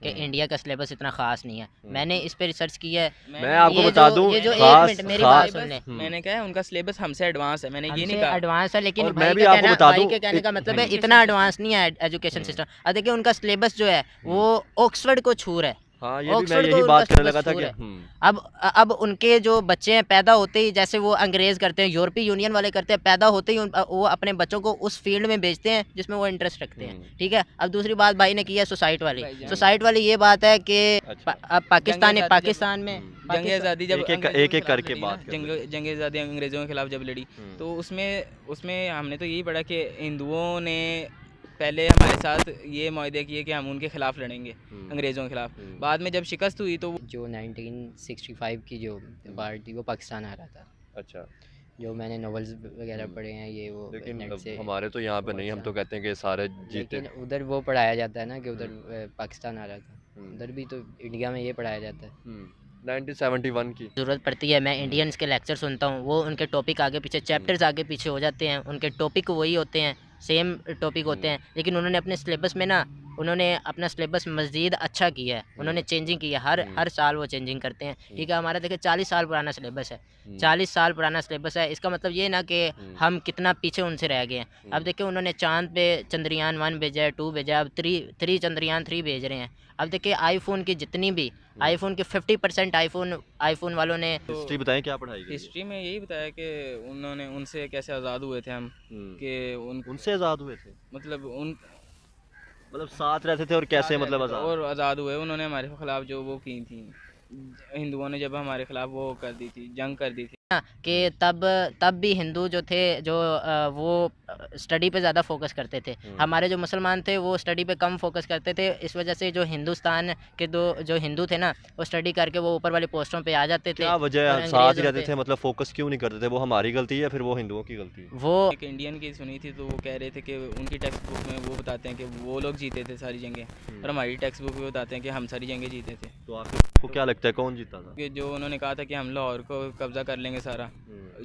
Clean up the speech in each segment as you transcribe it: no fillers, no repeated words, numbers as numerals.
कि इंडिया का सिलेबस इतना ख़ास नहीं है। मैंने इस पे रिसर्च की है। मैं आपको ये बता जो दूं ये जो एक खास मिनट मेरी बात खास सुन ले। मैंने कहा है उनका सिलेबस हमसे एडवांस है, मैंने ये नहीं हमसे कहा। एडवांस है, लेकिन और भाई मैं भी का आपको कहना बता भाई दूं के कहने का मतलब है education इतना system। एडवांस नहीं है एजुकेशन सिस्टम। अब देखिए उनका सिलेबस जो है वो ऑक्सफोर्ड को छू रहा है। हाँ, ये भी मैं ऑक्सफोर्ड को यही उनका बात करने सिलेबस लगा था छू कि रहा है। अब उनके जो बच्चे हैं पैदा होते ही, जैसे वो अंग्रेज़ करते हैं, यूरोपीय यूनियन वाले करते हैं, पैदा होते ही वो अपने बच्चों को उस फील्ड में भेजते हैं जिसमें वो इंटरेस्ट रखते हैं। ठीक है, अब दूसरी बात भाई ने की है सुसाइट वाली। सुसाइट वाली ये बात है कि अच्छा। अब पाकिस्तान में जंग आज़ादी जब एक-एक अंग्रेज़ों एक-एक के खिलाफ करके लड़ी ना, बात कर लेते हैं। जंग आज़ादी अंग्रेज़ों के खिलाफ जब लड़ी, तो उसमें हमने तो यही पढ़ा कि हिंदुओं ने पहले हमारे साथ ये मुआहदे किए कि हम उनके खिलाफ लड़ेंगे, अंग्रेज़ों के खिलाफ। बाद में जब शिकस्त हुई तो जो 1965 की जो वार थी वो पाकिस्तान आ रहा था। अच्छा, जो मैंने नॉवेल्स वगैरह पढ़े हैं ये वो लेकिन नेट से। हमारे तो यहाँ पे नहीं, हम तो कहते हैं कि सारे जीते। लेकिन उधर वो पढ़ाया जाता है ना कि उधर पाकिस्तान आ रहा था। उधर भी तो इंडिया में ये पढ़ाया जाता है। 1971 की। ज़रूरत पड़ती है। मैं इंडियंस के लेक्चर सुनता हूँ, वो उनके टॉपिक आगे पीछे चैप्टर्स आगे पीछे हो जाते हैं, उनके टॉपिक वही होते हैं, सेम टॉपिक होते हैं, लेकिन उन्होंने अपने सिलेबस में ना उन्होंने अपना सिलेबस मज़ीद अच्छा किया है। उन्होंने चेंजिंग की है, हर साल वो चेंजिंग करते हैं। ठीक है, हमारा देखिए 40 साल पुराना सिलेबस है, 40 साल पुराना सिलेबस है। इसका मतलब ये ना कि हम कितना पीछे उनसे रह गए हैं। अब देखिए उन्होंने चाँद पे चंद्रयान 1 भेजा है, 2 भेजा है, अब 3 चंद्रयान 3 भेज रहे हैं। अब देखिए आईफोन की जितनी भी आईफोन के 50% आईफोन वालों ने हिस्ट्री बताएं क्या पढ़ाई गई है? हिस्ट्री में यही बताया कि उन्होंने उनसे कैसे आज़ाद हुए थे हम, कि उनसे आज़ाद हुए थे, मतलब उन मतलब साथ रहते थे और कैसे मतलब आज़ाद? और आज़ाद हुए। उन्होंने हमारे खिलाफ जो वो की थी, हिंदुओं ने जब हमारे खिलाफ वो कर दी थी, जंग कर दी थी कि तब भी हिंदू जो थे जो वो स्टडी पे ज़्यादा फोकस करते थे। हमारे जो मुसलमान थे वो स्टडी पे कम फोकस करते थे। इस वजह से जो हिंदुस्तान के जो हिंदू थे ना, वो स्टडी करके वो ऊपर वाली पोस्टों पे आ जाते थे। क्या वजह और है साथ ही अंग्रेज़ों रहते पे थे, मतलब फोकस क्यों नहीं करते थे? वो हमारी गलती है या फिर वो हिंदुओं की गलती है? वो एक इंडियन की सुनी थी, तो वो कह रहे थे कि उनकी टेक्स्ट बुक में वो बताते हैं कि वो लोग जीते थे सारी जंगें, और हमारी टेक्स्ट बुक में बताते हैं कि हम सारी जंगें जीते थे। तो आपको क्या लगता है कौन जीता था? कि जो उन्होंने कहा था कि हम लाहौर को कब्जा कर लेंगे सारा,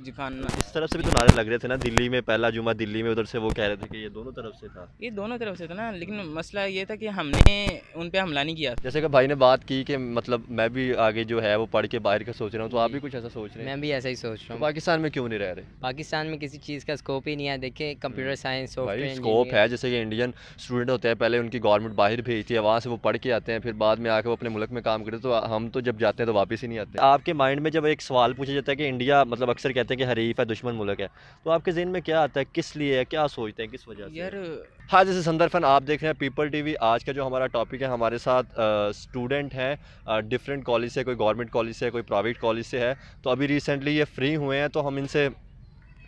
खान इस तरफ से भी तो नारे लग रहे थे ना, दिल्ली में पहला जुमा दिल्ली में, उधर से वो कह रहे थे कि ये दोनों तरफ से था। ये दोनों तरफ से था ना, लेकिन मसला ये था कि हमने उन पे हमला नहीं किया। जैसे कि भाई ने बात की कि मतलब मैं भी आगे जो है वो पढ़ के बाहर का सोच रहा हूँ, तो आप भी कुछ ऐसा सोच रहे हैं? मैं भी ऐसा ही सोच रहा तो हूँ। पाकिस्तान में क्यों नहीं रह रहे? पाकिस्तान में किसी चीज़ का स्कोप ही नहीं है। देखिए कंप्यूटर साइंस, भाई सॉफ्टवेयर स्कोप इंजीनियरिंग। है, जैसे कि इंडियन स्टूडेंट होते हैं, पहले उनकी गवर्नमेंट बाहर भेजती है, वहाँ से वो पढ़ के आते हैं, फिर बाद में आके वो अपने मुल्क में काम करते हैं। तो हम तो जब जाते हैं तो वापस ही नहीं आते। आपके माइंड में जब एक सवाल पूछा जाता है कि इंडिया मतलब अक्सर कहते हैं कि हरीफ है, दुश्मन मुल्क है, तो आपके ज़हन में क्या आता है, किस लिए है, क्या सोचते हैं, किस वजह से? यार हाँ, जैसे संदर्भन आप देख रहे हैं पीपल टीवी। आज का जो हमारा टॉपिक है, हमारे साथ स्टूडेंट हैं डिफरेंट कॉलेज से, कोई गवर्नमेंट कॉलेज से, कोई प्राइवेट कॉलेज से है। तो अभी रिसेंटली ये फ्री हुए हैं, तो हम इनसे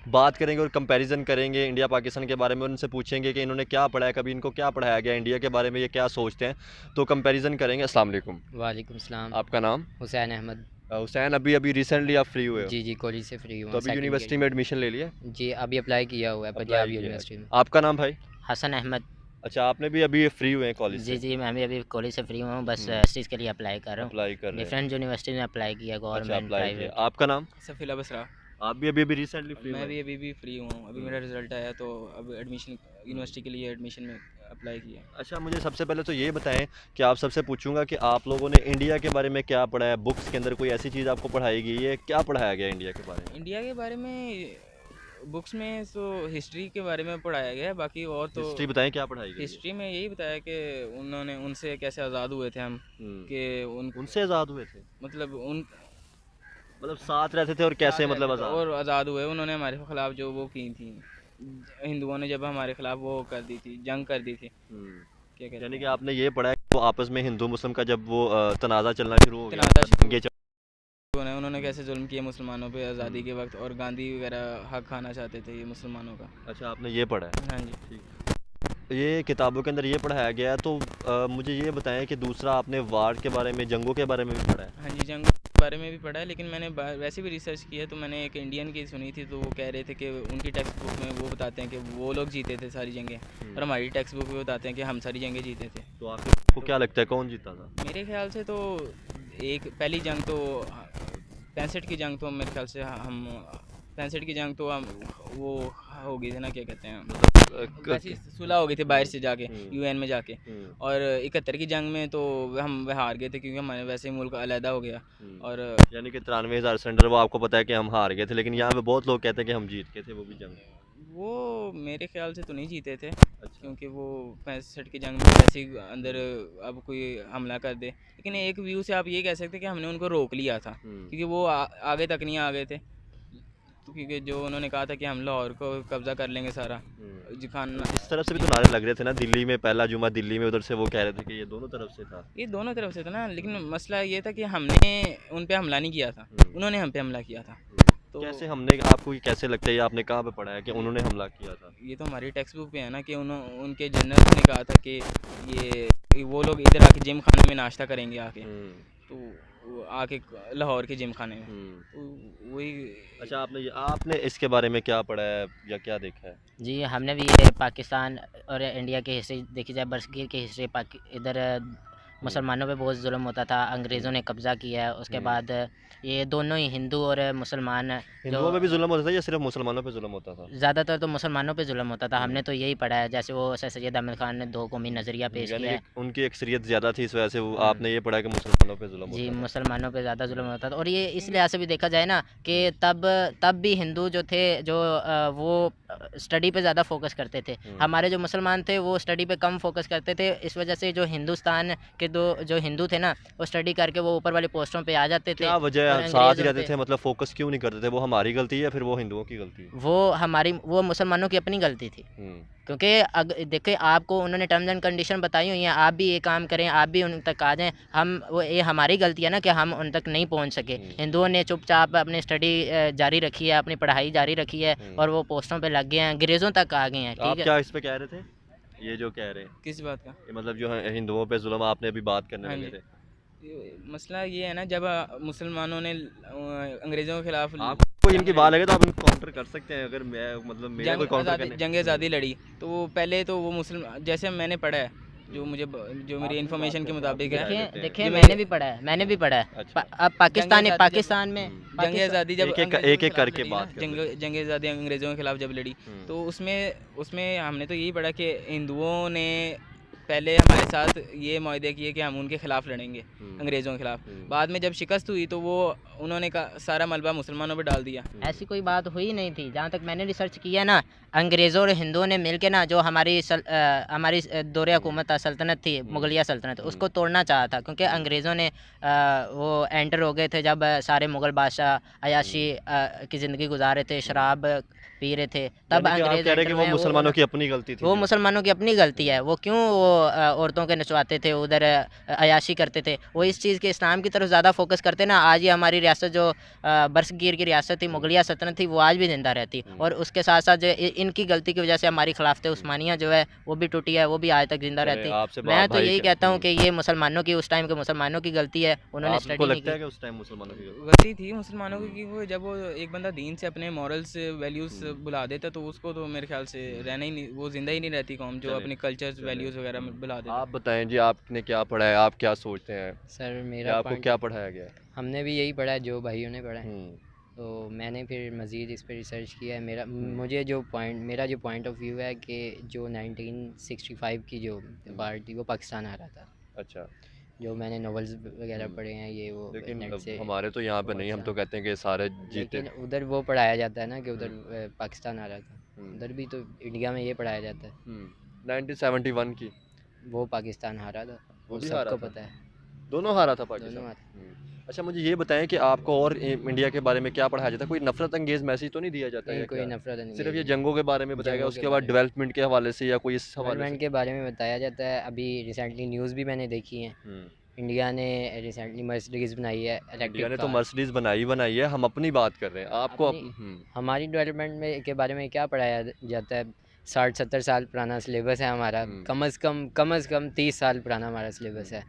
बात करेंगे और कंपैरिजन करेंगे इंडिया पाकिस्तान के बारे में। उनसे पूछेंगे कि इन्होंने क्या पढ़ा है, कभी इनको क्या पढ़ाया गया इंडिया के बारे में, ये क्या सोचते हैं, तो कंपैरिजन करेंगे। अस्सलाम वालेकुम। वालेकुम सलाम। आपका नाम? हुसैन अहमद। हुसैन, अभी रिसेंटली आप फ्री हुए हो? जी कॉलेज से फ्री हुआ तो अभी यूनिवर्सिटी में एडमिशन ले लिया? जी अभी अप्लाई किया हुआ है पंजाब यूनिवर्सिटी में। आपका नाम भाई? हसन अहमद। अच्छा, आपने भी अभी फ्री हुए हैं कॉलेज से? जी मैं भी अभी कॉलेज से फ्री हुआ हूँ, बस इस चीज़ के लिए अप्लाई कर रहा हूँ। अप्लाई कर रहे हैं। डिफरेंट यूनिवर्सिटी में अप्लाई किया, अच्छा, गवर्नमेंट अप्लाई किया। प्राइवेट। आपका नाम? सफ़ीला बसरा। आप भी अभी रिसेंटली फ्री मैं हुए? भी अभी फ्री हुआ हूँ, अभी मेरा रिजल्ट आया, तो अब एडमिशन यूनिवर्सिटी के लिए एडमिशन में अप्लाई किया। अच्छा, मुझे सबसे पहले तो ये बताएं कि आप सबसे पूछूंगा कि आप लोगों ने इंडिया के बारे में क्या पढ़ा है, बुक्स के अंदर कोई ऐसी चीज़ आपको पढ़ाई गई है, क्या पढ़ाया गया इंडिया के बारे में? इंडिया के बारे में बुक्स में तो हिस्ट्री के बारे में पढ़ाया गया है, बाकी और तो हिस्ट्री बताएं क्या पढ़ाई गई है? हिस्ट्री में यही बताया कि उन्होंने उनसे कैसे आज़ाद हुए थे हम, कि उनसे आज़ाद हुए थे, मतलब उन मतलब साथ रहते थे और कैसे मतलब आज़ाद? और आज़ाद हुए। उन्होंने हमारे खिलाफ जो वो की थी, हिंदुओं ने जब हमारे खिलाफ वो कर दी थी, जंग कर दी थी। क्या कहते यानी कि आपने ये पढ़ा है कि वो आपस में हिंदू मुस्लिम का जब वो तनाज़ा चलना शुरू हो गया, तनाज़ा शुरू- दंगे उन्होंने कैसे जुल्म किए मुसलमानों पे आज़ादी के वक्त, और गांधी वगैरह हक खाना चाहते थे ये मुसलमानों का। अच्छा, आपने ये पढ़ा है? हाँ जी। ये किताबों के अंदर ये पढ़ाया गया है, तो मुझे ये बताएं कि दूसरा आपने वार के बारे में, जंगों के बारे में भी पढ़ा है? हाँ जी, जंग के बारे में भी पढ़ा है, लेकिन मैंने वैसे भी रिसर्च की है। तो मैंने एक इंडियन की सुनी थी, तो वो कह रहे थे कि उनकी टेक्स्ट बुक में वो बताते हैं कि वो लोग जीते थे सारी जंगें, और हमारी टेक्स्ट बुक में बताते हैं कि हम सारी जंगें जीते थे। तो आपको क्या लगता है कौन जीता था? मेरे ख्याल से तो एक पहली जंग तो 65 की जंग, तो मेरे ख्याल से हम 65 की जंग तो हम वो हो गई थी ना, क्या कहते हैं, मतलब वैसी सुलह हो गई थी बाहर से जाके, हम्म, यूएन में जाके। हम्म, और 71 की जंग में तो हम हार गए थे, क्योंकि हमारे वैसे ही मुल्क अलहदा हो गया। और यानी कि 93,000 सिलेंडर वो आपको पता है कि हम हार गए थे, लेकिन यहाँ पे बहुत लोग कहते हैं कि हम जीत गए थे वो भी जंग। वो मेरे ख्याल से तो नहीं जीते थे, अच्छा। क्योंकि वो 65 की जंग में वैसे ही अंदर अब कोई हमला कर दे। लेकिन एक व्यू से आप ये कह सकते हैं कि हमने उनको रोक लिया था, क्योंकि वो आगे तक नहीं आ गए थे। तो क्योंकि जो उन्होंने कहा था कि हम लाहौर को कब्ज़ा कर लेंगे सारा, जी खान। इस तरफ से भी तो नारे लग रहे थे ना, दिल्ली में पहला जुमा दिल्ली में, उधर से वो कह रहे थे कि ये दोनों तरफ से था। ये दोनों तरफ से था ना, लेकिन मसला ये था कि हमने उन पे हमला नहीं किया था, उन्होंने हम पे हमला किया था। तो कैसे हमने, आपको ये कैसे लगता है, ये आपने कहाँ पे पढ़ा है कि उन्होंने हमला किया था? ये तो हमारी टेक्स्ट बुक पे है ना, कि उनके जनरल ने कहा था कि ये वो लोग इधर आके जिम खाने में नाश्ता करेंगे आके, तो वो आके लाहौर के जिम खाने में, तो वही। अच्छा, आपने इसके बारे में क्या पढ़ा है या क्या देखा है? जी, हमने भी ये पाकिस्तान और इंडिया की हिस्ट्री देखी जाए, बरसगीर की हिस्ट्री, इधर मुसलमानों पे बहुत जुल्म होता था, अंग्रेज़ों ने कब्ज़ा किया है। उसके बाद ये दोनों ही हिंदू और मुसलमान हिंदुओं पे भी जुल्म होता था या सिर्फ मुसलमानों पे जुल्म होता था? ज़्यादातर तो मुसलमानों पे जुल्म होता था। हमने तो यही पढ़ा है, जैसे वो सर सैयद अहमद ख़ान ने दो कौमी नज़रिया पेश यानी किया है। उनकी अक्सरियत ज़्यादा थी, इस वजह से वो आपने ये पढ़ा कि मुसलमानों पे जुल्म जी, होता था। मुसलमानों पे ज़्यादा जुल्म होता था। और ये इस लिहाज से भी देखा जाए ना कि तब भी हिंदू जो थे, वो स्टडी पे ज़्यादा फोकस करते थे। हमारे जो मुसलमान थे वो स्टडी पे कम फोकस करते थे। इस वजह से जो हिंदुस्तान के जो हिंदू थे ना, वो स्टडी करके वो ऊपर वाले पोस्टों पे आ जाते थे। क्या वजह और है, साथ ही अंग्रेज़ रहते थे, मतलब फोकस क्यों नहीं करते थे? वो हमारी गलती है या फिर वो हिंदुओं की गलती है? वो मुसलमानों की अपनी गलती थी। क्योंकि देखिए, आपको उन्होंने टर्म्स एंड कंडीशन बताई हुई हैं, आप भी ये काम करें, आप भी उन तक आ जाएं। ये हमारी गलती है ना कि हम उन तक नहीं पहुंच सके। हिंदुओं ने चुपचाप अपनी स्टडी जारी रखी है, अपनी पढ़ाई जारी रखी है, और वो पोस्टों पे लग गए हैं, अंग्रेज़ों तक आ गए हैं। आप ठीक है। क्या इस पे कह रहे थे, ये जो कह रहे हैं, किस बात का? ये मतलब जो है हिंदुओं पे जुल्म आपने अभी बात करने हाँ लगे जी। थे? मसला ये है ना, जब मुसलमानों ने अंग्रेज़ों के खिलाफ आपको इनकी बात लगे तो आप इनको काउंटर कर सकते हैं, अगर मैं मतलब मेरा कोई काउंटर करने। जंग आज़ादी लड़ी, तो वो पहले तो वो मुसलमान, जैसे मैंने पढ़ा है, जो मेरी इन्फॉर्मेशन के मुताबिक है। देखिए, जो मैंने भी पढ़ा है। अच्छा। अब पाकिस्तान में जंग आज़ादी जब एक अंग्रेज़ों के एक खिलाफ करके लड़ी बात ना, कर लेते जंग आज़ादी अंग्रेज़ों के खिलाफ जब लड़ी, तो उसमें हमने तो यही पढ़ा कि हिंदुओं ने पहले हमारे साथ ये मुआहदे किए कि हम उनके खिलाफ लड़ेंगे, अंग्रेज़ों के खिलाफ। बाद में जब शिकस्त हुई तो वो उन्होंने सारा मलबा मुसलमानों पर डाल दिया। ऐसी कोई बात हुई नहीं थी, जहाँ तक मैंने रिसर्च किया ना। अंग्रेज़ों और हिंदुओं ने मिल के ना, जो हमारी दौरे हुकूमत सल्तनत थी, मुगलिया सल्तनत, उसको तोड़ना चाहा था। क्योंकि अंग्रेज़ों ने वो एंटर हो गए थे जब सारे मुग़ल बादशाह अयाशी की ज़िंदगी गुजार रहे थे, शराब पी रहे थे, तब यानी कि आप अंग्रेज़ कह रहे हैं एंटर कि हुए वो हैं। मुसलमानों की अपनी गलती थी वो जो। मुसलमानों की अपनी गलती है। वो क्यों औरतों के नचवाते थे उधर, अयाशी करते थे। वो इस चीज़ के इस्लाम की तरफ ज़्यादा फोकस करते ना, आज ये हमारी रियासत जो बरसगीर की रियासत थी, मुगलिया सल्तनत थी, वो आज भी ज़िंदा रहती। और उसके साथ साथ जो इनकी गलती की वजह से हमारी खिलाफत उस्मानिया जो है वो भी टूटी है, वो भी आज तक ज़िंदा चलें, रहती। आपसे मैं तो भाई यही के कहता हूँ कि ये मुसलमानों की, उस टाइम के मुसलमानों की गलती है, उन्होंने आपको स्टडी नहीं लगता है की। कि उस टाइम मुसलमानों की गलती? गलती थी मुसलमानों की, कि वो जब वो एक बंदा दीन से अपने मॉरल्स वैल्यूज़ भुला देता, तो उसको तो मेरे ख्याल से रहना ही नहीं, वो ज़िंदा ही नहीं रहती कौम जो चलें, अपने कल्चर्स वैल्यूज़ वगैरह में भुला देता। आप बताएं जी, आपने क्या पढ़ा है, आप क्या सोचते हैं, सर या मेरा आपको पॉइंट, क्या पढ़ाया गया है? हमने भी यही पढ़ा है जो भाइयों ने पढ़ा है। हम्म, तो मैंने फिर मज़ीद इस पर रिसर्च किया है। मेरा जो पॉइंट ऑफ व्यू है कि जो 1965 की जो वार थी, वो पाकिस्तान आ रहा था। अच्छा। जो मैंने नॉवेल्स वगैरह पढ़े हैं, ये वो लेकिन नेट अब से। हमारे तो यहाँ पे नहीं, हम तो कहते हैं कि सारे जीते। लेकिन उधर वो पढ़ाया जाता है ना कि उधर पाकिस्तान आ रहा था। उधर भी तो इंडिया में ये पढ़ाया जाता है। 1971 की वो पाकिस्तान हारा था, वो वो भी हारा सबको था? पता है। दोनों हारा था दोनों पाकिस्तान? हारा। अच्छा, मुझे ये बताएं कि आपको और इंडिया के बारे में क्या पढ़ाया जाता है? कोई नफरत अंगेज मैसेज तो नहीं दिया जाता है नहीं, या कोई क्या? नफरत नहीं सिर्फ है। ये जंगों के बारे में बताया गया, जंगों के उसके बाद बारे में, डेवलपमेंट के हवाले से या कोई इस हवाले से? डेवलपमेंट के बारे में बताया जाता है। अभी रिसेंटली न्यूज़ भी मैंने देखी है। इंडिया ने रिसेंटली मर्सिडीज़ बनाई है, इंडिया इलेक्ट्रिक ने तो कार। मर्सिडीज बनाई है, हम अपनी बात कर रहे हैं, आपको हमारी डेवलपमेंट में के बारे में क्या पढ़ाया जाता है? 60-70 साल पुराना सिलेबस है हमारा। कम से कम 30 साल पुराना हमारा सिलेबस है।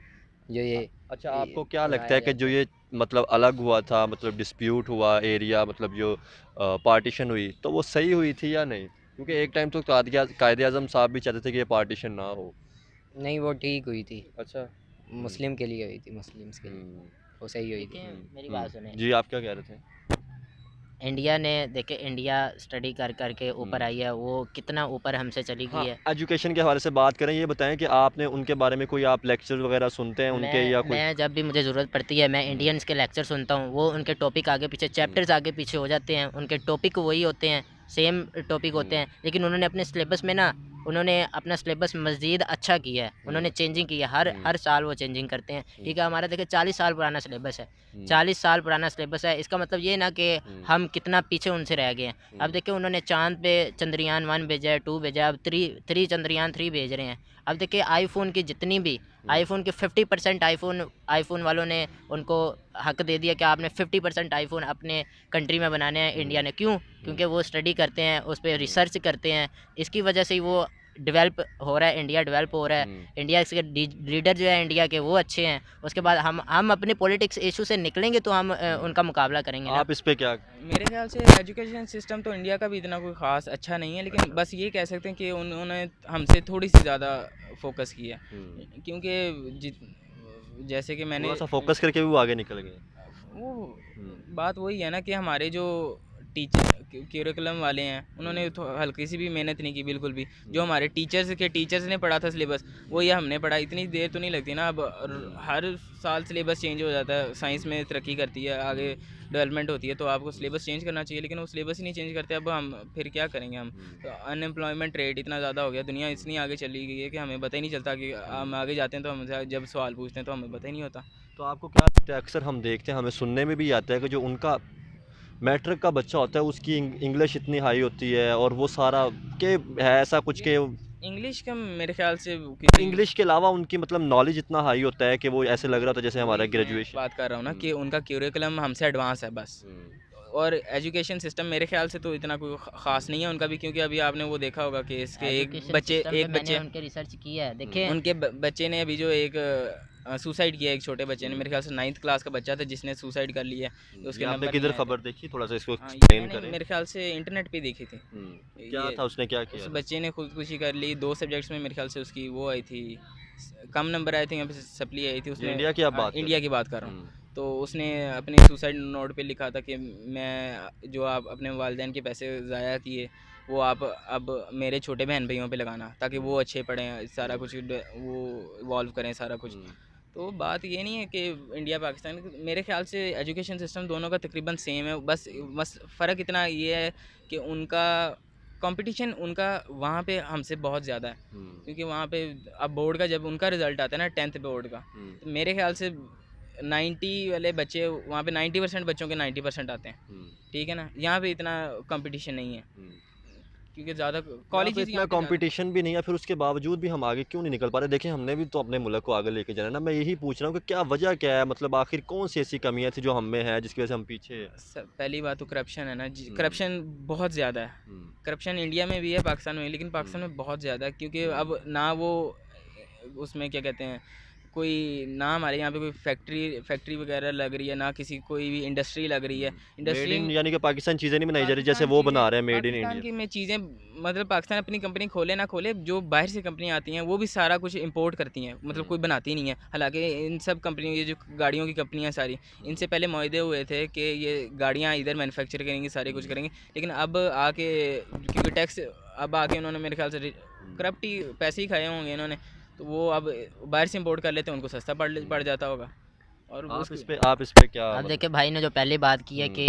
जो ये अच्छा, ये आपको क्या लगता पढ़ाया है कि जाता जो ये मतलब अलग हुआ था, मतलब डिस्प्यूट हुआ एरिया, मतलब जो पार्टीशन हुई, तो वो सही हुई थी या नहीं? क्योंकि एक टाइम तो कायदे आज़म साहब भी चाहते थे कि ये पार्टीशन ना हो। नहीं, वो ठीक हुई थी। अच्छा। मुस्लिम के लिए हुई थी, मुस्लिम्स के लिए हम्म, वो सही हुई थी। देखिए, मेरी बात सुने। जी, आप क्या कह रहे थे? इंडिया ने देखिए, इंडिया स्टडी कर करके ऊपर आई है, वो कितना ऊपर हमसे चली हाँ, गई है। एजुकेशन के हवाले से बात करें, ये बताएं कि आपने उनके बारे में कोई आप लेक्चर वगैरह सुनते हैं उनके, या कोई? मैं जब भी मुझे ज़रूरत पड़ती है, मैं हम्म, इंडियंस के लेक्चर सुनता हूँ। वो उनके टॉपिक आगे पीछे, चैप्टर्स आगे पीछे हो जाते हैं, उनके टॉपिक वही होते हैं, सेम टॉपिक होते हैं, लेकिन उन्होंने अपने सिलेबस में ना, उन्होंने अपना सिलेबस मज़ीद अच्छा किया है, उन्होंने चेंजिंग की है, हर साल वो चेंजिंग करते हैं। ठीक है, हमारा देखिए 40 साल पुराना सिलेबस है, 40 साल पुराना सिलेबस है, इसका मतलब ये ना कि हम कितना पीछे उनसे रह गए हैं। अब देखिए, उन्होंने चाँद पे चंद्रयान 1 भेजा है, 2 भेजा है, अब 3 चंद्रयान 3 भेज रहे हैं। अब देखिए, आईफ़ोन की जितनी भी आईफ़ोन के 50% आईफ़ोन वालों ने उनको हक दे दिया कि आपने 50% आईफ़ोन अपने कंट्री में बनाने हैं इंडिया ने। क्यों? क्योंकि वो स्टडी करते हैं, उस पे रिसर्च करते हैं, इसकी वजह से ही वो डेवलप हो रहा है, इंडिया डेवलप हो रहा है। इंडिया के लीडर जो है इंडिया के, वो अच्छे हैं। उसके बाद हम अपने पॉलिटिक्स इशू से निकलेंगे तो हम उनका मुकाबला करेंगे ना। आप इस पे क्या? मेरे ख्याल से एजुकेशन सिस्टम तो इंडिया का भी इतना कोई ख़ास अच्छा नहीं है, लेकिन बस ये कह सकते हैं कि उन्होंने हमसे थोड़ी सी ज़्यादा फोकस किया, क्योंकि जैसे कि मैंने थोड़ा सा फोकस करके भी वो आगे निकल गए। वो बात वही है ना कि हमारे जो टीचर क्यूरिकुलम वाले हैं, उन्होंने तो हल्की सी भी मेहनत नहीं की बिल्कुल भी। जो हमारे टीचर्स ने पढ़ा था सिलेबस, वो ये हमने पढ़ा। इतनी देर तो नहीं लगती ना। अब हर साल सिलेबस चेंज हो जाता है, साइंस में तरक्की करती है, आगे डेवलपमेंट होती है, तो आपको सिलेबस चेंज करना चाहिए, लेकिन वो सिलेबस ही नहीं चेंज करते। अब हम फिर क्या करेंगे हम? तो अनएम्प्लॉयमेंट रेट इतना ज़्यादा हो गया, दुनिया इतनी आगे चली गई है कि हमें पता ही नहीं चलता कि हम आगे जाते हैं तो हमसे जब सवाल पूछते हैं तो हमें पता ही नहीं होता। तो आपको क्या लगता है, अक्सर हम देखते हैं, हमें सुनने में भी आता है कि जो उनका मैट्रिक का बच्चा होता है उसकी इंग्लिश इतनी हाई होती है, और वो सारा के है ऐसा कुछ के इंग्लिश का मेरे ख्याल से किसी इंग्लिश के अलावा उनकी मतलब नॉलेज इतना हाई होता है कि वो ऐसे लग रहा होता है जैसे हमारा वही मैं ग्रेजुएशन। बात कर रहा हूँ ना कि उनका क्यूरिकुलम हमसे एडवांस है बस। और एजुकेशन सिस्टम मेरे ख्याल से तो इतना कोई ख़ास नहीं है उनका भी, क्योंकि अभी आपने वो देखा होगा कि इसके एजुकेशन सिस्टम पे एक मैंने बच्चे उनके रिसर्च की है। देखिए, उनके बच्चे ने अभी जो एक सुसाइड किया, एक छोटे बच्चे ने, मेरे ख्याल से 9th क्लास का बच्चा था जिसने सुसाइड कर लिया। तो उसके ये आपने नंबर किधर नहीं आए थे। खबर देखी, थोड़ा सा इसको हाँ, ये एक्सप्लेन मैंने करें। मेरे ख्याल से इंटरनेट पे देखी थी। क्या ये था, उसने क्या उस किया? बच्चे ने खुदकुशी कर ली। 2 सब्जेक्ट्स में मेरे ख्याल से उसकी वो आई थी, कम नंबर आए थे, यहाँ पे सप्ली आई थी ये उसने। इंडिया की आप बात कर इंडिया रहे की बात कर रहा हैं? हूँ। तो उसने अपने सुसाइड नोट पे लिखा था कि मैं जो आप अपने वालिदैन के पैसे ज़ाया किए, वो आप अब मेरे छोटे बहन भाइयों पे लगाना, ताकि वो अच्छे पढ़ें, सारा कुछ वो इवॉल्व करें सारा कुछ। तो बात ये नहीं है कि इंडिया पाकिस्तान, मेरे ख्याल से एजुकेशन सिस्टम दोनों का तकरीबन सेम है। बस बस फ़र्क इतना ये है कि उनका कंपटीशन उनका वहाँ पे हमसे बहुत ज़्यादा है, क्योंकि वहाँ पे अब बोर्ड का जब उनका रिज़ल्ट आता है ना 10th बोर्ड का, तो मेरे ख्याल से 90 वाले बच्चे वहाँ पे 90% बच्चों के 90% आते हैं। ठीक है ना, यहाँ पे इतना कंपटीशन नहीं है, क्योंकि ज़्यादा कॉलेज कॉलेजेस इतना कंपटीशन भी नहीं है, फिर उसके बावजूद भी हम आगे क्यों नहीं निकल पा रहे? देखिए, हमने भी तो अपने मुल्क को आगे लेके जाना है ना। मैं यही पूछ रहा हूँ कि क्या वजह क्या है, मतलब आखिर कौन सी ऐसी कमियां थी जो हम में है जिसकी वजह से हम पीछे हैं? पहली बात तो करप्शन है ना। करप्शन बहुत ज़्यादा है। करप्शन इंडिया में भी है, पाकिस्तान में भी, लेकिन पाकिस्तान में बहुत ज़्यादा है, क्योंकि अब ना वो उसमें क्या कहते हैं, कोई ना हमारे यहाँ पे कोई फैक्ट्री वगैरह लग रही है, ना किसी कोई भी इंडस्ट्री लग रही है। मेड इंडस्ट्री इन यानी कि पाकिस्तान चीज़ें नहीं बनाई जा रही जैसे वो बना रहे हैं मेड इन पाकिस्तान की इंडिया। में चीज़ें, मतलब पाकिस्तान अपनी कंपनी खोले ना खोले, जो बाहर से कंपनी आती हैं वो भी सारा कुछ इंपोर्ट करती हैं, मतलब कोई बनाती नहीं है। हालांकि इन सब कंपनियों, ये जो गाड़ियों की कंपनियां सारी, इनसे पहले मुआहदे हुए थे कि ये गाड़ियां इधर मैन्युफैक्चर करेंगी, सारे कुछ करेंगे, लेकिन अब आके क्योंकि टैक्स, अब आके उन्होंने मेरे ख्याल से करप्ट ही पैसे ही खाए होंगे इन्होंने, तो वो अब बाहर से इंपोर्ट कर लेते हैं, उनको सस्ता पड़ जाता होगा। और आप इस पे क्या अब मतलब? देखिए, भाई ने जो पहली बात की है कि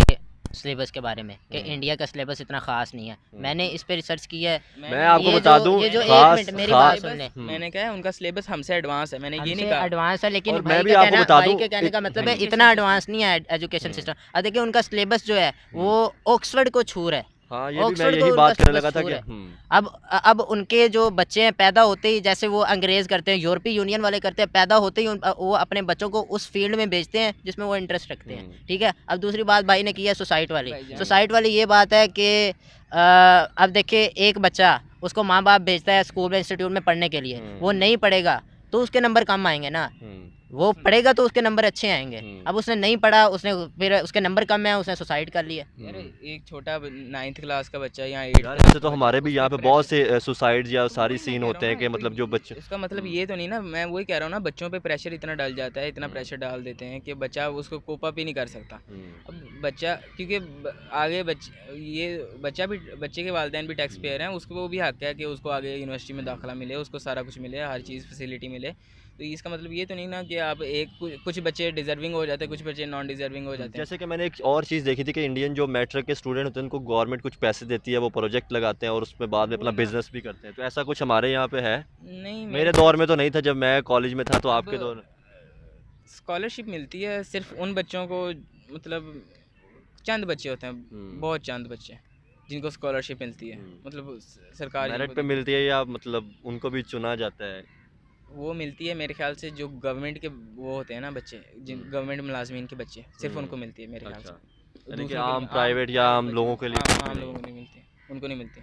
सिलेबस के बारे में कि इंडिया का सिलेबस इतना ख़ास नहीं है, मैंने इस पे रिसर्च की है। मैं आपको ये बता जो दूं, ये जो एक खास मिनट मेरी बात सुन ले। मैंने कहा है उनका सिलेबस हमसे एडवांस है, मैंने ये नहीं हमसे कहा। एडवांस है, लेकिन और भाई मैं भी का आपको कहना बता भाई दूं, के कहने का मतलब है education इतना system- एडवांस नहीं है एजुकेशन सिस्टम। अब देखिए, उनका सिलेबस जो है वो ऑक्सफोर्ड को छू रहा है। हाँ, ये भी मैं ऑक्सफोर्ड को यही उनका बात करने सिलेबस लगा था छू कि रहा है। अब उनके जो बच्चे हैं, पैदा होते ही, जैसे वो अंग्रेज़ करते हैं, यूरोपीय यूनियन वाले करते हैं, पैदा होते ही वो अपने बच्चों को उस फील्ड में भेजते हैं जिसमें वो इंटरेस्ट रखते हैं। ठीक है, अब दूसरी बात भाई ने की है सोसाइटी वाली। भाईजान। सोसाइटी वाली ये बात है कि अब देखिए, एक बच्चा, उसको माँ बाप भेजता है स्कूल में, इंस्टीट्यूट में पढ़ने के लिए, वो नहीं पढ़ेगा तो उसके नंबर कम आएंगे ना। वो पढ़ेगा तो उसके नंबर अच्छे आएंगे। हम्म। अब उसने नहीं पढ़ा, उसने फिर उसके नंबर कम है, उसने सुसाइड कर लिया। यार हम्म। एक छोटा 9th क्लास का बच्चा या 8th यार क्लास ऐसे तो का हमारे बच्चा, भी उस यहाँ पे पे बहुत प्रेशर। से सुसाइड्स या सारी वही मैं सीन कह होते रहा हैं हूँ कि ना, मतलब जो बच्चे इसका मतलब हम्म, ये तो नहीं ना, मैं वही कह रहा हूँ ना, बच्चों पे प्रेशर इतना डल जाता है, इतना हम्म, प्रेशर डाल देते हैं कि बच्चा उसको कोप अप ही नहीं कर सकता। हम्म, अब बच्चा क्योंकि आगे ये बच्चे के वालिदैन भी टैक्स पेयर हैं, उसको वो भी हक है कि उसको आगे यूनिवर्सिटी में दाखिला मिले, उसको सारा कुछ मिले, हर चीज़ फैसिलिटी मिले। तो इसका मतलब ये तो नहीं ना कि आप कुछ बच्चे डिजर्विंग हो जाते हैं, कुछ बच्चे नॉन डिजर्विंग हो जाते हैं। जैसे कि मैंने एक और चीज़ देखी थी कि इंडियन जो मैट्रिक के स्टूडेंट होते हैं उनको गवर्नमेंट कुछ पैसे देती है, वो प्रोजेक्ट लगाते हैं और उसमें बाद में अपना वही ना। बिजनेस भी करते हैं, तो ऐसा कुछ हमारे यहाँ पे है? नहीं मेरे मेरे दौर ख्याल में से तो नहीं था जब मैं कॉलेज में था, तो अब आपके दौर? स्कॉलरशिप मिलती है सिर्फ उन बच्चों को, मतलब चंद बच्चे होते हैं, बहुत चंद बच्चे जिनको स्कॉलरशिप मिलती है, मतलब सरकार मेरिट जिनको पे देती है। मिलती है या मतलब उनको भी चुना जाता है? वो मिलती है मेरे ख्याल से जो गवर्नमेंट के वो होते हैं ना बच्चे, जिन हम्म, गवर्नमेंट मुलाजमीन के बच्चे, सिर्फ हम्म, उनको मिलती है मेरे ख्याल अच्छा, से। यानी कि दूसरों के आम लिए प्राइवेट या प्राइवेट आम बच्चों लोगों को, के लिए आम नहीं? लोगों को नहीं मिलती, उनको नहीं मिलती।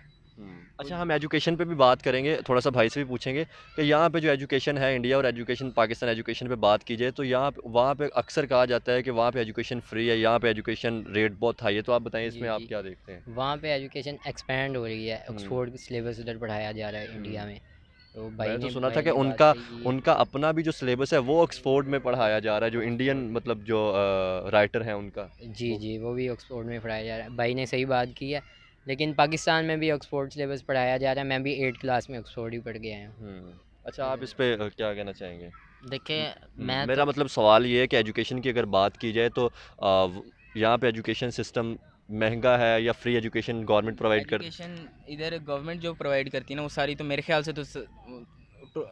अच्छा, हम एजुकेशन पे भी बात करेंगे, थोड़ा सा भाई से भी पूछेंगे कि यहाँ पे जो एजुकेशन है इंडिया और एजुकेशन पाकिस्तान, एजुकेशन पे बात की जाए तो यहाँ पे वहाँ पे अक्सर कहा जाता है कि वहाँ पे एजुकेशन फ्री है, यहाँ पे एजुकेशन रेट बहुत हाई है, तो आप बताएं इसमें जी आप जी, क्या देखते हैं? वहाँ पे एजुकेशन एक्सपेंड हो रही है, हम्म, ऑक्सफोर्ड सिलेबस उधर पढ़ाया जा रहा है इंडिया हम्म। में। तो मैंने तो सुना था भाई कि ने बात उनका सही की है। उनका अपना भी जो सिलेबस है वो ऑक्सफोर्ड में पढ़ाया जा रहा है, जो इंडियन मतलब जो राइटर हैं उनका जी वो। जी, वो भी ऑक्सफोर्ड में पढ़ाया जा रहा है, भाई ने सही बात की है। लेकिन पाकिस्तान में भी ऑक्सफोर्ड सिलेबस पढ़ाया जा रहा है, मैं भी 8 क्लास में ऑक्सफोर्ड ही पढ़ के आया हूँ। अच्छा, आप इस पे क्या कहना चाहेंगे? देखिए मैं मेरा तो मतलब सवाल ये है कि एजुकेशन की अगर बात की जाए तो यहाँ पे एजुकेशन सिस्टम महंगा है या फ्री एजुकेशन गवर्नमेंट प्रोवाइड कर? एजुकेशन इधर गवर्नमेंट जो प्रोवाइड करती है ना, वो सारी तो मेरे ख्याल से तो तो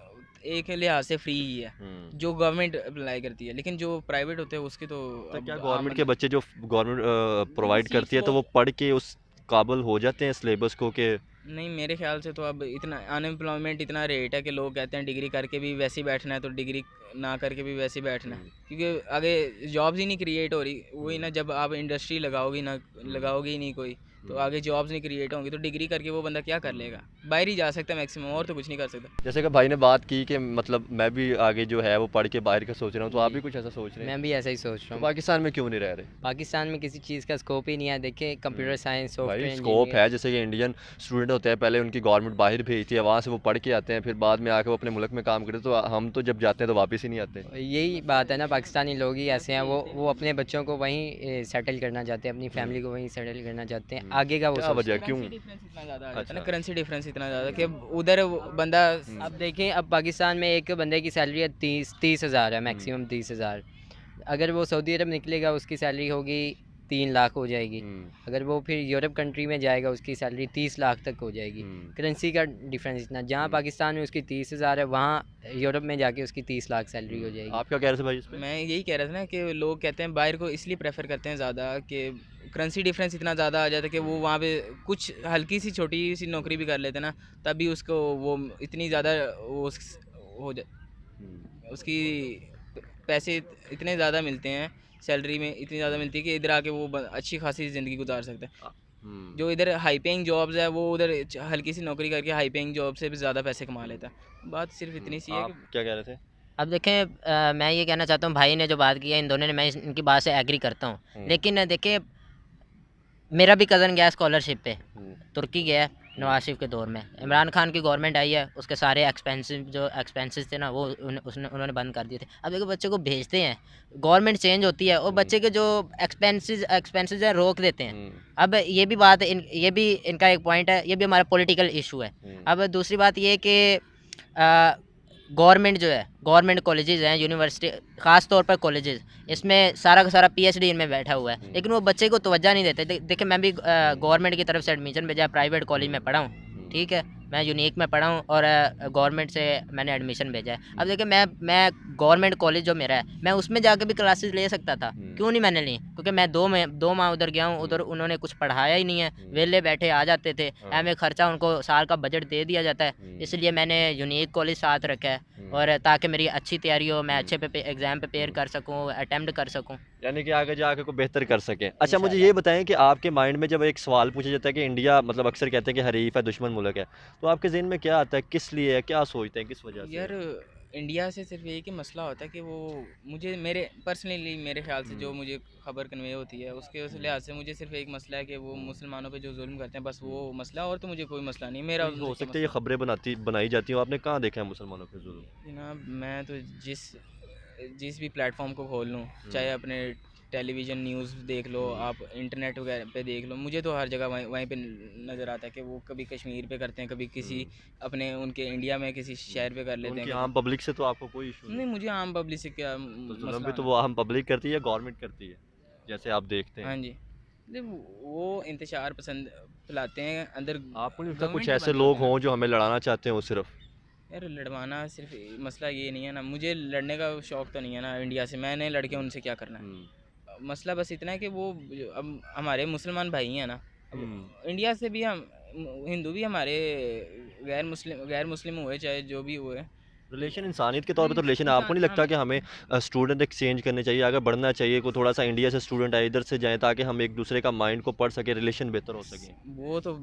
एक लिहाज से फ्री ही है, हम्म। जो गवर्नमेंट अप्लाई करती है। लेकिन जो प्राइवेट होते हैं उसकी तो तो क्या अब आम गवर्नमेंट के बंदा, बच्चे जो गवर्नमेंट लेकिन प्रोवाइड सीट्स करती है तो वो, वो पढ़ के उस काबिल हो जाते हैं सिलेबस को कि? नहीं मेरे ख्याल से तो अब इतना अनएम्प्लॉयमेंट इतना रेट है कि लोग कहते हैं डिग्री करके भी वैसे ही बैठना है, तो डिग्री ना करके भी वैसे ही बैठना है, हम्म, क्योंकि आगे जॉब्स ही नहीं क्रिएट हो रही। वही ना, हम्म, जब आप इंडस्ट्री लगाओगी ना, हम्म, लगाओगी ही नहीं कोई, तो हम्म, आगे जॉब्स नहीं क्रिएट होंगी, तो डिग्री करके वो बंदा क्या कर लेगा? बाहर ही जा सकता है मैक्सिमम, और तो कुछ नहीं कर सकता। जैसे कि भाई ने बात की कि मतलब मैं भी आगे जो है वो पढ़ के बाहर का सोच रहा हूँ, तो आप जी, भी कुछ ऐसा सोच रहे हैं? मैं भी ऐसा ही सोच रहा तो हूँ। पाकिस्तान में क्यों नहीं रह रहे? पाकिस्तान में किसी चीज़ का स्कोप ही नहीं है। देखिए कंप्यूटर साइंस, भाई सॉफ्टवेयर स्कोप इंजीनियर। है, जैसे कि इंडियन स्टूडेंट होते हैं पहले उनकी गवर्नमेंट बाहर भेजती है, वहाँ से वो पढ़ के आते हैं, फिर बाद में आके वो अपने मुल्क में काम करते हैं, तो हम तो जब जाते हैं तो वापस ही नहीं आते। यही बात है ना, पाकिस्तानी लोग ही ऐसे हैं, वो अपने बच्चों को वहीं सेटल करना चाहते हैं, अपनी फैमिली को वहीं सेटल करना चाहते हैं, आगे का वो क्या सोचते वजह हैं। क्यों? करेंसी डिफरेंस इतना ज़्यादा आ जाता है ना, अच्छा। करेंसी डिफरेंस इतना ज़्यादा कि उधर बंदा अब देखें, अब पाकिस्तान में एक बंदे की सैलरी है 30 हज़ार है, मैक्सिमम 30 हज़ार। अगर वो सऊदी अरब निकलेगा उसकी सैलरी होगी 3 लाख हो जाएगी। अगर वो फिर यूरोप कंट्री में जाएगा उसकी सैलरी 30 लाख तक हो जाएगी। करेंसी का डिफरेंस इतना, जहाँ पाकिस्तान में उसकी 30 हज़ार है, वहाँ यूरोप में जाके उसकी 30 लाख सैलरी हो जाएगी। आप क्या कह रहे थे भाई इस पे? मैं यही कह रहा था ना कि लोग कहते हैं बाहर को इसलिए प्रेफर करते हैं ज़्यादा कि करेंसी डिफरेंस इतना ज़्यादा आ जाता है कि वो वहाँ पे कुछ हल्की सी छोटी सी नौकरी भी कर लेते हैं ना, तभी उसको वो इतनी ज़्यादा वो हो जा उसकी पैसे इतने ज़्यादा मिलते हैं, सैलरी में इतनी ज़्यादा मिलती है कि इधर आके वो अच्छी खासी ज़िंदगी गुजार सकता है। जो इधर हाई पेइंग जॉब्स है वो उधर हल्की सी नौकरी करके हाई पेइंग जॉब से भी ज़्यादा पैसे कमा लेता है। बात सिर्फ इतनी सी है आप कि क्या कह रहे थे? अब देखें मैं ये कहना चाहता हूँ, भाई ने जो बात की है इन दोनों ने, मैं इनकी बात से एग्री करता हूँ। लेकिन देखिए मेरा भी कज़न गया स्कॉलरशिप पे, तुर्की गया नवाज शरीफ के दौर में। इमरान खान की गवर्नमेंट आई है, उसके सारे एक्सपेंसेस थे ना वो उन्होंने बंद कर दिए थे। अब देखो बच्चे को भेजते हैं, गवर्नमेंट चेंज होती है और बच्चे के जो एक्सपेंसेस हैं रोक देते हैं। अब ये भी बात ये भी इनका एक पॉइंट है, ये भी हमारा पॉलिटिकल इशू है। अब दूसरी बात ये कि गवर्नमेंट जो है, गवर्नमेंट कॉलेजेस हैं, यूनिवर्सिटी ख़ास तौर पर कॉलेजेस, इसमें सारा का सारा पीएचडी इनमें बैठा हुआ है, लेकिन वो बच्चे को तवज्जो नहीं देते। देखिए मैं भी गवर्नमेंट की तरफ से एडमिशन भेजा, प्राइवेट कॉलेज में पढ़ा हूँ, ठीक है, मैं यूनिक में पढ़ा हूँ और गवर्नमेंट से मैंने एडमिशन भेजा है। अब देखिए मैं गवर्नमेंट कॉलेज जो मेरा है, मैं उसमें जाके भी क्लासेस ले सकता था, क्यों नहीं मैंने ली? क्योंकि मैं 2 माह उधर गया हूँ, उधर उन्होंने कुछ पढ़ाया ही नहीं है, वेले बैठे आ जाते थे, एम खर्चा उनको साल का बजट दे दिया जाता है, इसलिए मैंने यूनिक कॉलेज साथ रखा है, और ताकि मेरी अच्छी तैयारी हो, मैं अच्छे एग्ज़ाम प्रिपेयर कर सकूँ, अटेम्प्ट कर सकूँ। यानी कि आगे जाके को बेहतर कर सकें। अच्छा, मुझे ये बताएं कि आपके माइंड में जब एक सवाल पूछा जाता है कि इंडिया मतलब अक्सर कहते हैं कि हरीफ है, दुश्मन मुल्क है, तो आपके ज़हन में क्या आता है, किस लिए है, क्या सोचते हैं, किस वजह से? यार इंडिया से सिर्फ यही कि मसला होता है कि वो मुझे मेरे पर्सनली मेरे ख्याल से जो मुझे खबर कन्वे होती है उसके उस लिहाज से मुझे सिर्फ एक मसला है कि वो मुसलमानों पे जो जुल्म करते हैं बस वो मसला, और तो मुझे कोई मसला नहीं मेरा कोई हो उनसे सकता है ये खबरें बनाई जाती हैं, आपने कहाँ देखा है मुसलमानों पे जुल्म? जनाब मैं तो जिस जिस भी प्लेटफॉर्म को खोल लूँ, चाहे अपने टेलीविज़न न्यूज़ देख लो, आप इंटरनेट वगैरह पे देख लो, मुझे तो हर जगह वहीं वहीं पे नज़र आता है कि वो कभी कश्मीर पे करते हैं, कभी किसी अपने उनके इंडिया में किसी शहर पे कर लेते उनकी हैं आम पब्लिक से तो आपको कोई इशू नहीं, नहीं? मुझे आम पब्लिक से क्या तो जुल्म मसला भी तो है। वो आम पब्लिक करती है या गवर्नमेंट करती है, जैसे आप देखते हाँ हैं? जी, वो इंतशार पसंद फैलाते हैं अंदर, आपको नहीं लगता कुछ गवर्नमेंट के ऐसे बंदे लोग होते हैं हों जो हमें लड़ाना चाहते हो सिर्फ? ना। यार लड़वाना सिर्फ मसला ये नहीं है ना, मुझे लड़ने का शौक तो नहीं है ना इंडिया से, मैंने लड़के उनसे क्या करना है। मसला बस इतना है कि वो अब हमारे मुसलमान भाई हैं ना, अब इंडिया से भी हम हिंदू भी हमारे गैर मुस्लिम हुए चाहे जो भी हुए, रिलेशन इंसानियत के तौर पे तो रिलेशन, इंसान आपको नहीं लगता कि हमें स्टूडेंट एक्सचेंज करने चाहिए, आगे बढ़ना चाहिए, कोई थोड़ा सा इंडिया से स्टूडेंट आए इधर से जाएं ताकि हम एक दूसरे का माइंड को पढ़ सके, रिलेशन बेहतर हो सके? वो तो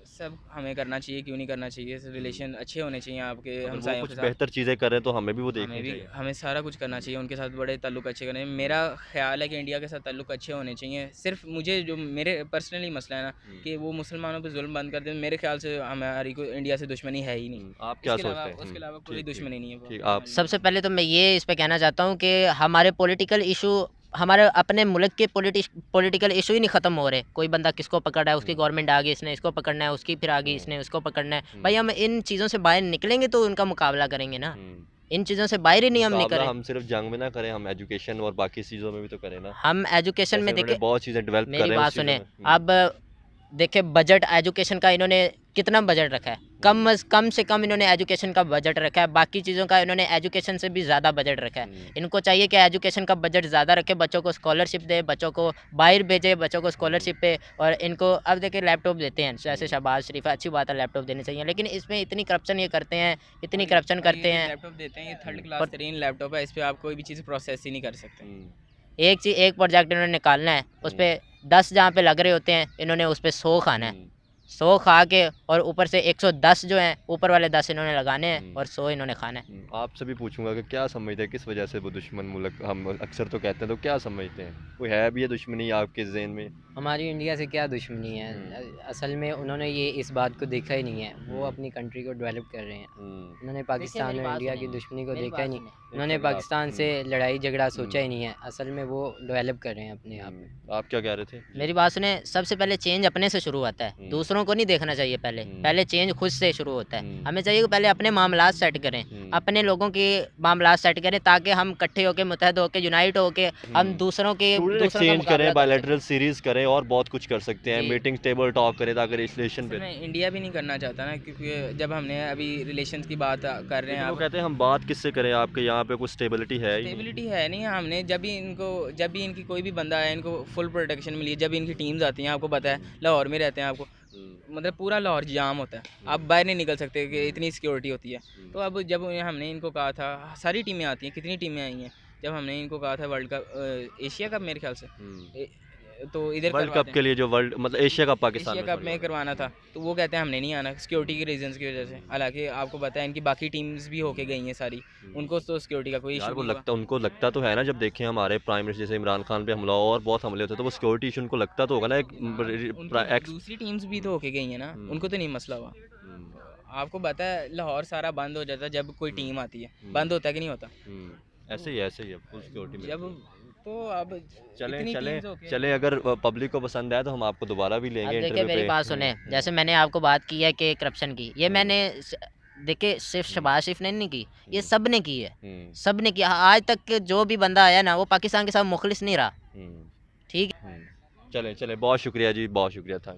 सब हमें करना चाहिए, क्यों नहीं करना चाहिए, रिलेशन अच्छे होने चाहिए आपके अगर वो हमसायों कुछ के साथ। बेहतर चीज़ें कर रहे हैं तो हमें भी वो हमें देखनी भी चाहिए। हमें सारा कुछ करना चाहिए उनके साथ, बड़े ताल्लुक अच्छे करने, मेरा ख्याल है कि इंडिया के साथ ताल्लुक अच्छे होने चाहिए। सिर्फ मुझे जो मेरे पर्सनली मसला है ना कि वो मुसलमानों पे जुल्म बंद कर दें, मेरे ख्याल से हमारी कोई इंडिया से दुश्मनी है ही नहीं। आप क्या इसके अलावा सोचते हैं? उसके अलावा कोई ठीक, ठीक, दुश्मनी नहीं है वो ठीक, आप हमारी। सबसे पहले तो मैं ये इस पे कहना चाहता हूँ कि हमारे पॉलिटिकल इशू, हमारे अपने मुल्क के पॉलिटिकल इशू ही नहीं ख़त्म हो रहे। कोई बंदा किसको पकड़ रहा है, उसकी गवर्नमेंट आ गई, इसने इसको पकड़ना है, उसकी फिर आ गई, इसने उसको पकड़ना है। भाई हम इन चीज़ों से बाहर निकलेंगे तो उनका मुकाबला करेंगे ना, इन चीज़ों से बाहर ही नहीं हम मुकाबला निकले। हम सिर्फ जंग में ना करें, हम एजुकेशन और बाकी चीज़ों में भी तो करें ना। हम एजुकेशन जैसे में उन्होंने देखें, बहुत चीज़ें डेवलप कर मेरी रहे हैं बात उस चीज़ों सुने, में। अब देखिए बजट एजुकेशन का इन्होंने कितना बजट रखा है, कम से कम इन्होंने एजुकेशन का बजट रखा है, बाकी चीज़ों का इन्होंने एजुकेशन से भी ज़्यादा बजट रखा है। इनको चाहिए कि एजुकेशन का बजट ज़्यादा रखे, बच्चों को स्कॉलरशिप दे, बच्चों को बाहर भेजे, बच्चों को स्कॉलरशिप पे, और इनको अब देखिए लैपटॉप देते हैं, जैसे शहबाज शरीफ है, अच्छी बात है लैपटॉप देने चाहिए, लेकिन इसमें इतनी करप्शन ये करते हैं, इतनी करप्शन करते हैं। लैपटॉप देते हैं, ये थर्ड क्लास तरीन लैपटॉप है, इस पर आप कोई भी चीज़ प्रोसेस ही नहीं कर सकते। एक प्रोजेक्ट इन्होंने निकालना है, उस पर 10 जहाँ पे लग रहे होते हैं, इन्होंने उस पर 100 खाना है, 100 खा के, और ऊपर से 110 जो हैं, ऊपर वाले 10 इन्होंने लगाने हैं और 100 इन्होंने खाना है। आपसे भी पूछूंगा कि क्या समझते हैं किस वजह से वो दुश्मन मुल्क हम अक्सर तो कहते हैं, तो क्या समझते हैं, कोई है भी ये दुश्मनी आपके ज़हन में? हमारी इंडिया से क्या दुश्मनी है? असल में उन्होंने ये इस बात को देखा ही नहीं है, वो अपनी कंट्री को डेवलप कर रहे हैं। उन्होंने पाकिस्तान और इंडिया की दुश्मनी को देखा ही नहीं, उन्होंने पाकिस्तान से लड़ाई झगड़ा सोचा ही नहीं है, असल में वो डेवलप कर रहे हैं अपने आप में। आप क्या कह रहे थे? मेरी बात सुने, सबसे पहले चेंज अपने से शुरू होता है, दूसरों को नहीं देखना चाहिए। पहले चेंज खुद से शुरू होता है। हमें चाहिए कि पहले अपने मामलात सेट करें, अपने लोगों के मामलात सेट करें, ताकि हम इकट्ठे होकर, मुतहद होकर, यूनाइट होकर हम दूसरों का एक्सचेंज करें, मुकाबला कर बायलैटरल सीरीज करें और बहुत कुछ कर सकते हैं, जी। मीटिंग टेबल टॉक करें ताकि रिलेशन पे। मैं इंडिया भी नहीं करना चाहता ना, क्योंकि जब हमने अभी रिलेशंस की बात कर रहे हैं, वो आप कहते हैं हम बात किससे करें, आपके यहाँ पे कुछ स्टेबिलिटी है ही नहीं। स्टेबिलिटी है नहीं। हमने जब भी इनकी कोई भी बंदा है, इनको फुल प्रोटेक्शन मिली है। जब इनकी टीम्स आती हैं, आपको पता है लाहौर में रहते हैं, आपको मतलब पूरा लाहौर जाम होता है, आप बाहर नहीं निकल सकते कि इतनी सिक्योरिटी होती है। तो अब जब हमने इनको कहा था, सारी टीमें आती हैं, कितनी टीमें आई हैं, जब हमने इनको कहा था वर्ल्ड कप, एशिया कप मेरे ख्याल से, तो इधर वर्ल्ड कप के लिए जो वर्ल्ड मतलब Asia cup Pakistan Asia cup में करवाना था, तो वो कहते हैं हमने नहीं आना सिक्योरिटी के रीजंस की वजह से। हालांकि आपको पता है इनकी बाकी टीम्स भी होके गई हैं सारी, उनको तो सिक्योरिटी का कोई यार इशू वो नहीं लगता, उनको लगता तो है ना, जब देखें हमारे प्राइम मिनिस्टर जैसे इमरान खान पे हमला और बहुत हमले होते हैं तो वो सिक्योरिटी इशू उनको लगता तो होगा ना। हुआ। दूसरी टीम्स भी तो होके गई हैं ना, उनको तो नहीं मसला हुआ। आपको पता है लाहौर सारा बंद हो जाता है जब कोई टीम आती है, बंद होता है कि नहीं होता? ऐसे ही है फुल सिक्योरिटी जब में। तो अब चले इतनी चले teams होके- चले अगर पब्लिक को पसंद आया तो हम आपको दोबारा भी अब लेंगे देखिए इंटरव्यू मेरी पे। बात सुने, जैसे मैंने आपको बात की है कि करप्शन की, ये मैंने देखिए सिर्फ शहबाज शरीफ ने नहीं की, ये सब ने की है, सब ने किया। आज तक के जो भी बंदा आया ना, वो पाकिस्तान के साथ मुखलिस नहीं रहा। ठीक है। चले बहुत शुक्रिया जी, बहुत शुक्रिया था।